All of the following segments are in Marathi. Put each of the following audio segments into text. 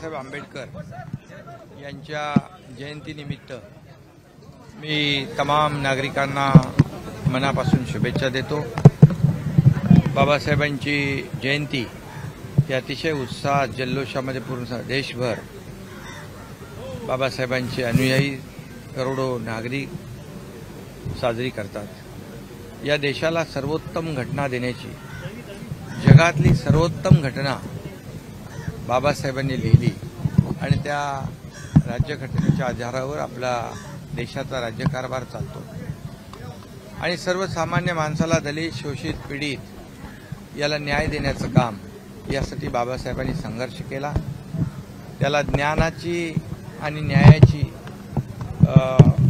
बाबासाहेब आंबेडकर यांच्या जयंतीनिमित्त मी तमाम नागरिकांना मनापासून शुभेच्छा देतो। बाबासाहेबांची जयंती ही अतिशय उत्साहात जल्लोषामध्ये पूर्ण देशभर बाबासाहेबांचे अनुयायी करोडो नागरिक साजरी करतात। या देशाला सर्वोत्तम घटना देण्याची जगातली सर्वोत्तम घटना बाबासाहेबांनी लिहिली आणि त्या राज्यघटनेच्या आधारावर आपला देशाचा राज्यकारभार चालतो आणि सर्वसामान्य माणसाला दलित शोषित पीडित याला न्याय देण्याचं काम यासाठी बाबासाहेबांनी संघर्ष केला। त्याला ज्ञानाची आणि न्यायाची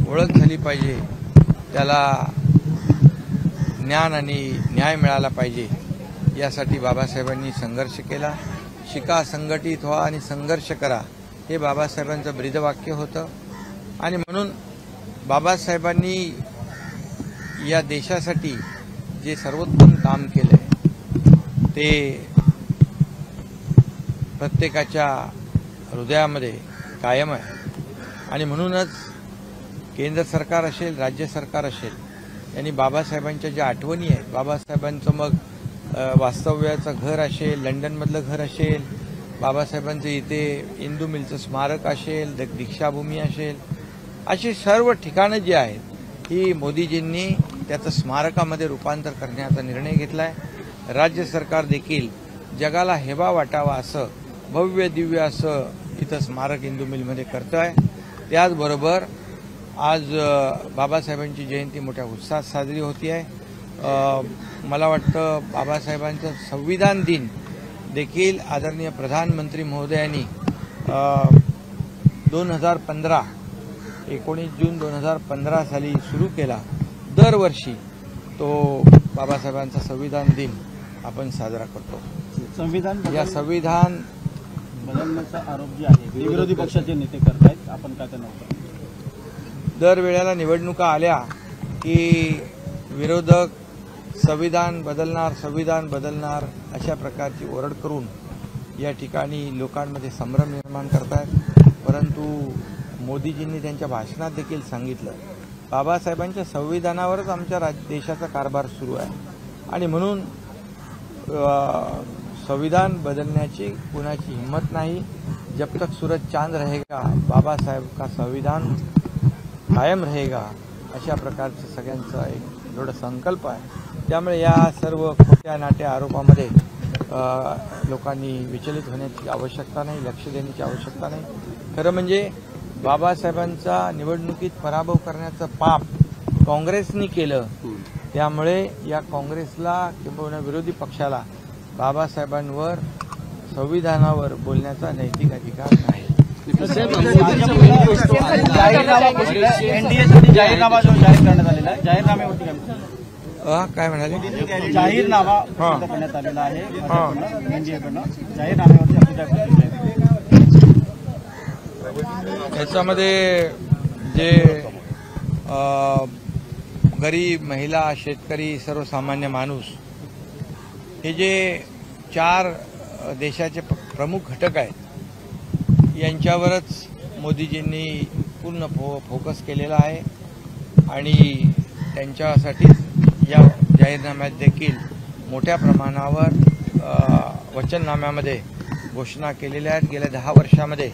ओळख झाली पाहिजे, त्याला ज्ञान आणि न्याय मिळाला पाहिजे यासाठी बाबासाहेबांनी संघर्ष केला। शिका, संघटित व्हा आणि संघर्ष करा हे बाबासाहेबांचं ब्रीदवाक्य होतं आणि म्हणून बाबासाहेबांनी या देशासाठी जे सर्वोत्तम काम केलंय ते प्रत्येकाच्या हृदयामध्ये कायम आहे आणि म्हणूनच केंद्र सरकार असेल, राज्य सरकार असेल, यांनी बाबासाहेबांच्या ज्या आठवणी आहेत, बाबासाहेबांचं मग वास्तव्याचं घर असेल, लंडनमधलं घर असेल, बाबासाहेबांचं इथे इंदू मिलचं स्मारक असेल, दीक्षाभूमी असेल, अशी सर्व ठिकाणं जी आहेत ही मोदीजींनी त्याचं स्मारकामध्ये रूपांतर करण्याचा निर्णय घेतला आहे। राज्य सरकार देखील जगाला हेवा वाटावा असं भव्य दिव्य असं इथं स्मारक इंदू मिलमध्ये करतं आहे। त्याचबरोबर आज बाबासाहेबांची जयंती मोठ्या उत्साहात साजरी होती आहे। मला वाटतं बाबासाहेबांचा संविधान दिन देखील आदरणीय प्रधानमंत्री महोदयांनी 19 जून 2015 साली सुरू केला। दरवर्षी तो बाबासाहेबांचा संविधान दिन आपण साजरा करतो। संविधान बदलण्याचा आरोप जे आहे विरोधी पक्षाचे नेते करतायत, आपण काय त्यांना दरवेळेला निवडणुका आल्या की विरोधक संविधान बदलणार अशा प्रकारची ओरड करून या ठिकाणी लोकांमध्ये संभ्रम निर्माण करतात। परंतु मोदीजींनी त्यांच्या भाषणात देखील सांगितलं बाबासाहेबांच्या संविधानावरच आमच्या देशाचा कारभार सुरू आहे आणि म्हणून संविधान बदलण्याची कुणाची हिम्मत नाही। जब तक सूरज चांद रहेगा बाबा साहेब का संविधान कायम रहेगा अशा प्रकारचं सगळ्यांचा एक दृढ संकल्प आहे। त्यामुळे या सर्व खोट्या नाट्या आरोपामध्ये लोकांनी विचलित होण्याची आवश्यकता नाही, लक्ष देण्याची आवश्यकता नाही। खरं म्हणजे बाबासाहेबांचा निवडणुकीत पराभव करण्याचं पाप काँग्रेसनी केलं, त्यामुळे या काँग्रेसला किंवा विरोधी पक्षाला बाबासाहेबांवर संविधानावर बोलण्याचा नैतिक अधिकार नाही। जाहीरनामा जो जाहीर करण्यात आलेला आहे, जाहीरनाम्यावरती काय म्हणाले? जाहीरनामा करण्यात आलेला आहे एनडीएकडनं, जाहीरनाम्यावरती याच्यामध्ये जे गरीब, महिला, शेतकरी, सर्वसामान्य माणूस हे जे 4 देशाचे प्रमुख घटक आहेत यांच्यावरच मोदीजींनी पूर्ण फोकस केलेला आहे आणि त्यांच्यासाठी या जाहीरनाम्यात देखील मोठ्या प्रमाणावर वचननाम्यामध्ये घोषणा केलेल्या आहेत। गेल्या 10 वर्षामध्ये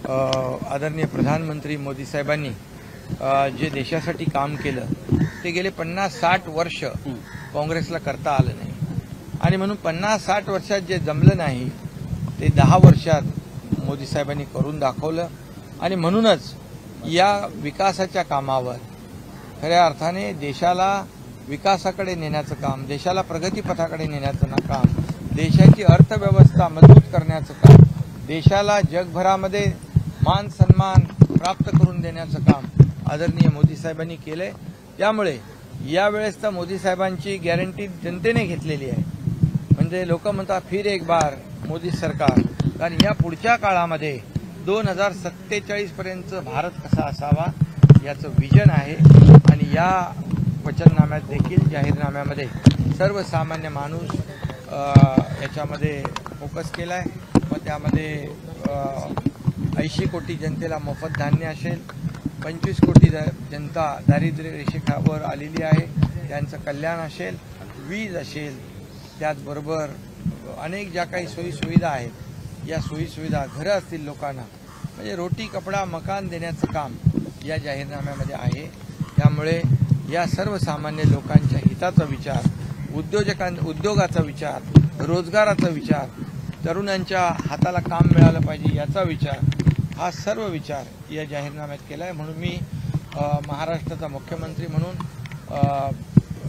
आदरणीय प्रधानमंत्री मोदी साहेबांनी जे देशासाठी काम केलं ते गेले 50-60 वर्ष काँग्रेसला करता आलं नाही आणि म्हणून 50-60 वर्षात जे जमलं नाही ते 10 वर्षात मोदी साहेबांनी करून दाखवलं आणि म्हणूनच या विकासाच्या कामावर खऱ्या अर्थाने देशाला विकासाकडे नेण्याचं काम, देशाला प्रगतीपथाकडे नेण्याचं काम, देशाची अर्थव्यवस्था मजबूत करण्याचं काम, देशाला जगभरामध्ये मान सन्मान प्राप्त करून देण्याचं काम आदरणीय मोदी साहेबांनी केलंय। त्यामुळे यावेळेस तर मोदी साहेबांची गॅरंटी जनतेने घेतलेली आहे। म्हणजे लोक म्हणतात फिर एक बार मोदी सरकार, कारण या पुढच्या काळामध्ये 2047 पर्यंत भारत कसा असावा याचं विजन आहे आणि या वचननाम्यात देखील जाहीरनाम्यामध्ये सर्वसामान्य माणूस याच्यामध्ये फोकस केलाय व त्यामध्ये 80 कोटी जनतेला मोफत धान्य असेल, 25 कोटी जनता दारिद्र्य रेषेखावर आलेली आहे, त्यांचं कल्याण असेल, वीज असेल, त्याचबरोबर अनेक ज्या काही सोयीसुविधा आहेत, या सोयीसुविधा घरं असतील लोकांना, म्हणजे रोटी कपडा मकान देण्याचं काम या जाहीरनाम्यामध्ये आहे. त्यामुळे या सर्वसामान्य लोकांच्या हिताचा विचार, उद्योगाचा विचार, रोजगाराचा विचार, तरुणांच्या हाताला काम मिळालं पाहिजे याचा विचार, हा सर्व विचार या जाहीरनाम्यात केला आहे. म्हणून मी महाराष्ट्राचा मुख्यमंत्री म्हणून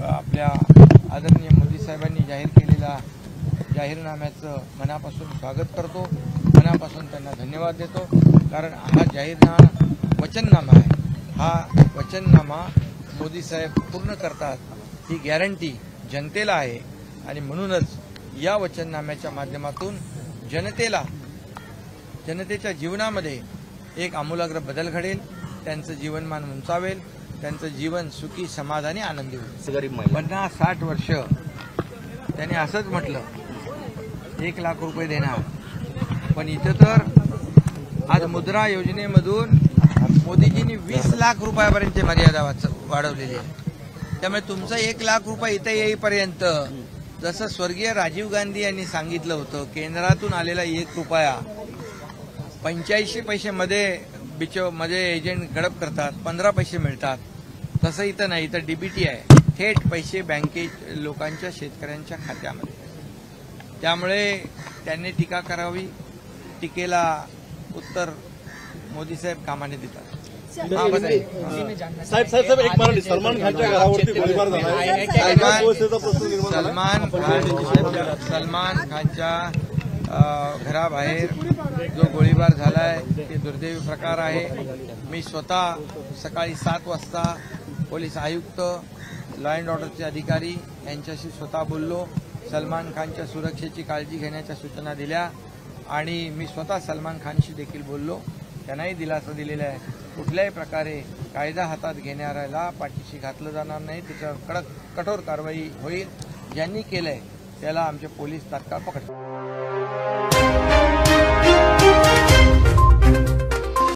आपल्या आदरणीय मोदी साहेबांनी जाहीर केलेल्या जाहीरनाम्याचं मनापासून स्वागत करतो, मनापासून त्यांना धन्यवाद देतो. कारण हा जाहीरनामा वचननामा आहे. हा वचननामा मोदी साहेब पूर्ण करतात ही गॅरंटी जनतेला आहे. आणि म्हणूनच या वचननाम्याच्या माध्यमातून जनतेच्या जीवनामध्ये एक आमूलाग्र बदल घडेल, त्यांचं जीवनमान उंचावेल, त्यांचं जीवन सुखी समाधानी आनंदी होईल. 50-60 वर्ष त्यांनी असंच म्हटलं 1 लाख रुपये देणार, पण इथं तर आज मुद्रा योजनेमधून मोदीजींनी 20 लाख रुपयापर्यंत मर्यादा वाढवलेली आहे. त्यामुळे तुमचा 1 लाख रुपये इथं येईपर्यंत, जसं स्वर्गीय राजीव गांधी यांनी सांगितलं होतं, केंद्रातून आलेला 1 रुपया 85 पैसे एजंट गडप करतात, 15 पैसे मिळतात. तसं इथं नाही, इथं डीबीटी आहे, थेट पैसे बँकेत लोकांच्या शेतकऱ्यांच्या खात्यामध्ये. त्यामुळे त्यांनी टीका करावी, टीकेला उत्तर मोदी साहेब कामाने देतात. साहेब एक मराठी सलमान खानच्या घरावरती गोळीबार झाला. सलमान खानच्या घराबाहेर जो गोळीबार झालाय ते दुर्दैवी प्रकार आहे. मी स्वतः सकाळी 7 वाजता पोलीस आयुक्त, लॉ अँड ऑर्डरचे अधिकारी यांच्याशी स्वतः बोललो. सलमान खानच्या सुरक्षेची काळजी घेण्याच्या सूचना दिल्या आणि मी स्वतः सलमान खानशी देखील बोललो. त्यांनाही दिलासा दिलेला आहे. कुठल्याही प्रकारे कायदा हातात घेणाऱ्याला पाठीशी घातलं जाणार नाही, त्याच्यावर कठोर कारवाई होईल. ज्यांनी केलंय त्याला आमचे पोलीस तात्काळ पकडतात.